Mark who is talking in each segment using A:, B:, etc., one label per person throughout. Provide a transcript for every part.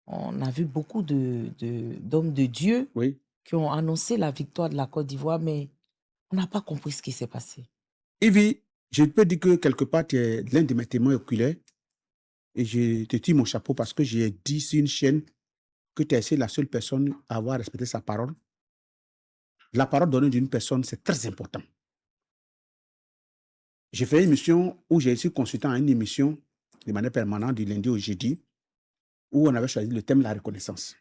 A: on a vu beaucoup d'hommes de Dieu
B: Oui.
A: qui ont annoncé la victoire de la Côte d'Ivoire, mais on n'a pas compris ce qui s'est passé.
B: Yves, je peux dire que quelque part, tu es l'un de mes témoins oculaires et je te tire mon chapeau parce que j'ai dit sur une chaîne que tu es la seule personne à avoir respecté sa parole. La parole donnée d'une personne, c'est très important. J'ai fait une émission où j'ai été consultant à une émission de manière permanente du lundi au jeudi où on avait choisi le thème de la reconnaissance.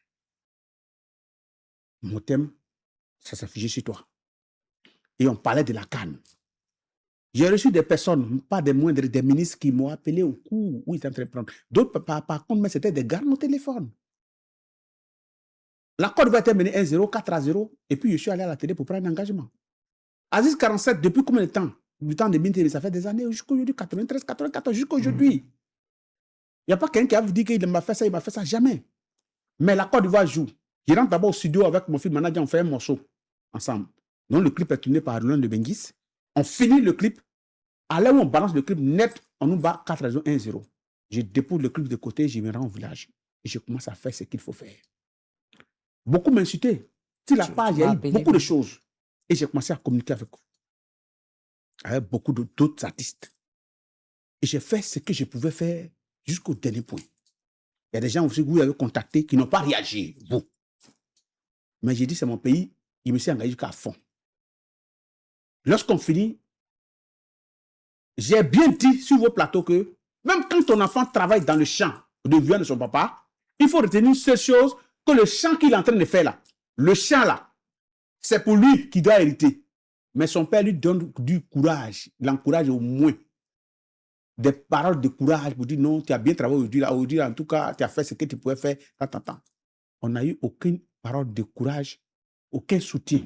B: Mon thème, ça s'est figé sur toi. Et on parlait de la canne. J'ai reçu des personnes, pas des moindres, des ministres qui m'ont appelé au cours où ils étaient en train de prendre. D'autres, par contre, mais c'était des gardes au téléphone. La Côte d'Ivoire était menée 1-0, 4-0, et puis je suis allé à la télé pour prendre un engagement. Aziz 47, depuis combien de temps? Du temps de Bintélé, ça fait des années, jusqu'aujourd'hui, 93, 94, jusqu'aujourd'hui. Il n'y a pas quelqu'un qui a dit qu'il m'a fait ça, jamais. Mais la Côte d'Ivoire joue. Je rentre d'abord au studio avec mon film manager, on fait un morceau ensemble. Donc le clip est tourné par Roland de Benguis. On finit le clip. À l'heure où on balance le clip net, on nous bat 4-0, 1-0. Je dépose le clip de côté, je me rends au village. Et je commence à faire ce qu'il faut faire. Beaucoup m'insultaient. Sur la page, il y a eu beaucoup de choses. Et j'ai commencé à communiquer avec beaucoup d'autres artistes. Et j'ai fait ce que je pouvais faire jusqu'au dernier point. Il y a des gens aussi que vous avez contactés qui n'ont pas réagi, vous. Mais j'ai dit, c'est mon pays, il me s'est engagé jusqu'à fond. Lorsqu'on finit, j'ai bien dit sur vos plateaux que même quand ton enfant travaille dans le champ de viande de son papa, il faut retenir une seule chose, que le champ qu'il est en train de faire là, le champ là, c'est pour lui qui doit hériter. Mais son père lui donne du courage, l'encourage au moins. Des paroles de courage pour dire non, tu as bien travaillé aujourd'hui, en tout cas, tu as fait ce que tu pouvais faire. On n'a eu aucune parole de courage, aucun soutien.